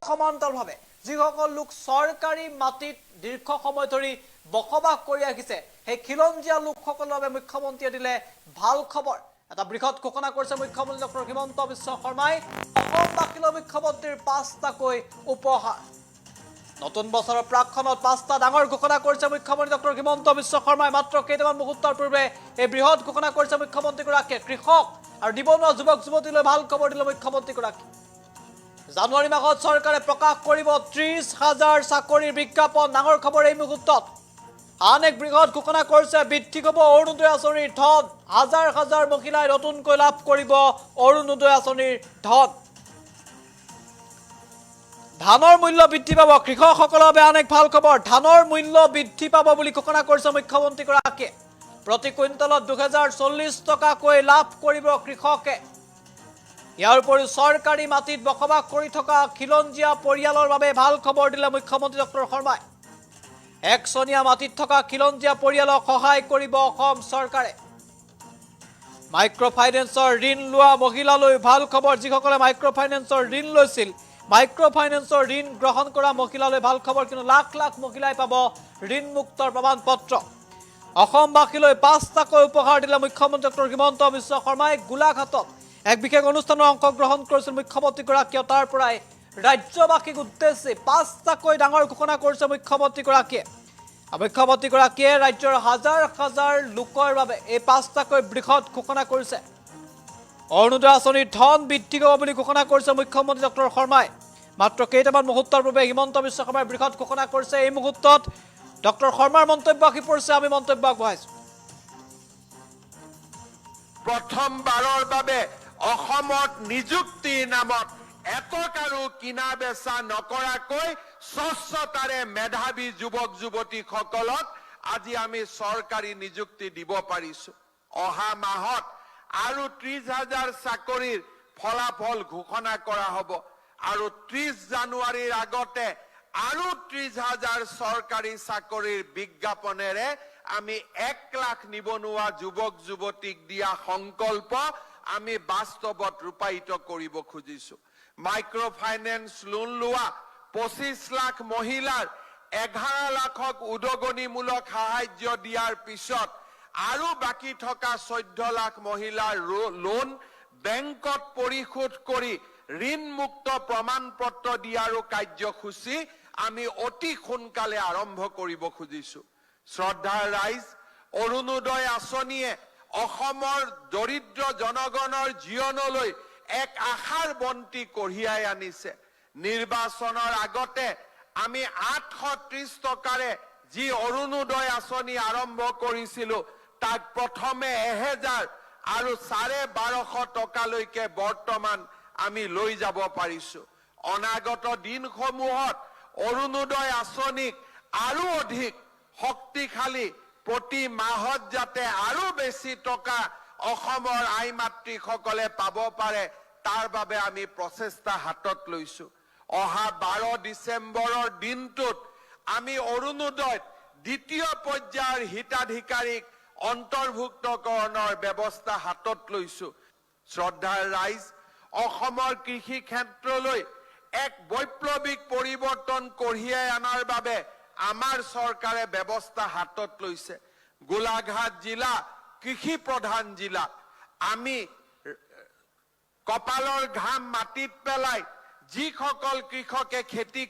সমান্তৰালভাৱে যিসকল লোক চৰকাৰী মাটিত দীৰ্ঘ সময় ধৰি বসবাস কৰি আহিছে সেই খিলঞ্জীয়া লোকসকলৰ বাবে মুখ্যমন্ত্ৰীয়ে দিলে ভাল খবৰ। এটা বৃহৎ ঘোষণা কৰিছে মুখ্যমন্ত্ৰী ডক্টৰ হিমন্ত বিশ্ব শৰ্মাই। অসমবাসীলৈ মুখ্যমন্ত্ৰীৰ 5টাকৈ উপহাৰ। নতুন বছৰৰ প্ৰাকখনত 5টা ডাঙৰ ঘোষণা কৰিছে মুখ্যমন্ত্ৰী ডক্টৰ হিমন্ত বিশ্ব শৰ্মাই। মাত্ৰ কেইটামান মুহূৰ্তৰ পূৰ্বে এই বৃহৎ ঘোষণা কৰিছে মুখ্যমন্ত্ৰীগৰাকীয়ে। কৃষক আৰু নিবনুৱা যুৱক যুৱতীলৈ ভাল খবৰ দিলে মুখ্যমন্ত্ৰীগৰাকী। জানুৱাৰী মাহত চৰকাৰে প্ৰকাশ কৰিব 30,000 চাকৰিৰ বিজ্ঞাপন। ডাঙৰ খবৰ এই মুহূৰ্তত। আন এক বৃহৎ ঘোষণা কৰিছে বৃদ্ধি হ'ব অৰুণোদয় আঁচনিৰ ধন। হাজাৰ হাজাৰ মহিলাই নতুনকৈ লাভ কৰিব অৰুণোদয় আঁচনিৰ ধন। ধানৰ মূল্য বৃদ্ধি পাব। কৃষকসকলৰ বাবে আন এক ভাল খবৰ। ধানৰ মূল্য বৃদ্ধি পাব বুলি ঘোষণা কৰিছে মুখ্যমন্ত্ৰীগৰাকীয়ে। প্ৰতি কুইণ্টলত 2040 টকাকৈ লাভ কৰিব কৃষকে। ইয়াৰ উপৰিও চৰকাৰী মাটিত বসবাস কৰি থকা খিলঞ্জীয়া পৰিয়ালৰ বাবে ভাল খবৰ দিলে মুখ্যমন্ত্ৰী ডক্টৰ শৰ্মাই। একচনীয়া মাটিত থকা খিলঞ্জীয়া পৰিয়ালক সহায় কৰিব অসম চৰকাৰে। মাইক্ৰ' ফাইনেন্সৰ ঋণ লোৱা মহিলালৈ ভাল খবৰ। যিসকলে মাইক্ৰ' ফাইনেন্সৰ ঋণ লৈছিল, মাইক্ৰ' ফাইনেন্সৰ ঋণ গ্ৰহণ কৰা মহিলালৈ ভাল খবৰ। কিন্তু লাখ লাখ মহিলাই পাব ঋণমুক্তৰ প্ৰমাণ পত্ৰ। অসমবাসীলৈ 5টাকৈ উপহাৰ দিলে মুখ্যমন্ত্ৰী ডক্টৰ হিমন্ত বিশ্ব শৰ্মাই। গোলাঘাটত এক বিশেষ অনুষ্ঠানত অংশগ্ৰহণ কৰিছিল মুখ্যমন্ত্ৰীগৰাকীয়ে। তাৰ পৰাই ৰাজ্যবাসীক উদ্দেশ্যি 5টাকৈ ডাঙৰ ঘোষণা কৰিছে মুখ্যমন্ত্ৰীগৰাকীয়ে। মুখ্যমন্ত্ৰীগৰাকীয়ে ৰাজ্যৰ হাজাৰ হাজাৰ লোকৰ বাবে এই 5টাকৈ বৃহৎ ঘোষণা কৰিছে। অৰুণোদয় আঁচনিৰ ধন বৃদ্ধি হ'ব বুলি ঘোষণা কৰিছে মুখ্যমন্ত্ৰী ডক্টৰ শৰ্মাই। মাত্ৰ কেইটামান মুহূৰ্তৰ পূৰ্বে হিমন্ত বিশ্ব শৰ্মাই বৃহৎ ঘোষণা কৰিছে। এই মুহূৰ্তত ডক্টৰ শৰ্মাৰ মন্তব্য আহি পৰিছে। আমি মন্তব্য আগবঢ়াইছো। প্ৰথমবাৰৰ বাবে অসমত নিযুক্তিৰ নামত এটকাৰো কিনা বেচা নকৰাকৈ স্বচ্ছতাৰে মেধাৱী যুৱক যুৱতীসকলক আজি আমি চৰকাৰী নিযুক্তি দিব পাৰিছো। অহা মাহত আৰু 30,000 চাকৰিৰ ফলাফল ঘোষণা কৰা হ'ব আৰু 30 জানুৱাৰীৰ আগতে আৰু 30,000 চৰকাৰী চাকৰিৰ বিজ্ঞাপনেৰে আমি 1 লাখ নিবনুৱা যুৱক যুৱতীক দিয়া সংকল্প আমি বাস্তৱত ৰূপায়িত কৰিব খুজিছো। মাইক্ৰ' ফাইনেন্স লোন লোৱা 25 লাখ মহিলাৰ 11 লাখক উদগনিমূলক সাহায্য দিয়াৰ পিছত আৰু বাকী থকা 14 লাখ মহিলাৰ লোন বেংকত পৰিশোধ কৰি ঋণমুক্ত প্ৰমাণ পত্ৰ দিয়াৰো কাৰ্যসূচী আমি অতি সোনকালে আৰম্ভ কৰিব খুজিছো। শ্ৰদ্ধাৰ ৰাইজ, অৰুণোদয় আঁচনিয়ে অসমৰ দৰিদ্ৰ জনগণৰ জীৱনলৈ এক আশাৰ বন্তি কঢ়িয়াই আনিছে। নিৰ্বাচনৰ আগতে আমি 830 টকাৰে যি অৰুণোদয় আঁচনি আৰম্ভ কৰিছিলো তাক প্ৰথমে 1000 আৰু 1250 টকালৈকে বৰ্তমান আমি লৈ যাব পাৰিছো। অনাগত দিনসমূহত অৰুণোদয় আঁচনিক আৰু অধিক শক্তিশালী প্ৰতি মাহত যাতে আৰু বেছি টকা অসমৰ আই মাতৃসকলে পাব পাৰে তাৰ বাবে আমি প্ৰচেষ্টা হাতত লৈছো। অহা 12 ডিচেম্বৰৰ দিনটোত আমি অৰুণোদয়ত দ্বিতীয় পৰ্যায়ৰ হিতাধিকাৰীক অন্তৰ্ভুক্তকৰণৰ ব্যৱস্থা হাতত লৈছো। শ্ৰদ্ধাৰ ৰাইজ, অসমৰ কৃষি ক্ষেত্ৰলৈ এক বৈপ্লৱিক পৰিৱৰ্তন কঢ়িয়াই অনাৰ বাবে আমাৰ চৰকাৰে ব্যৱস্থা হাতত লৈছে। গোলাঘাট জিলা কৃষি প্ৰধান জিলা। আমি কপালৰ ঘাম মাটিত পেলাই যিসকল কৃষকে খেতি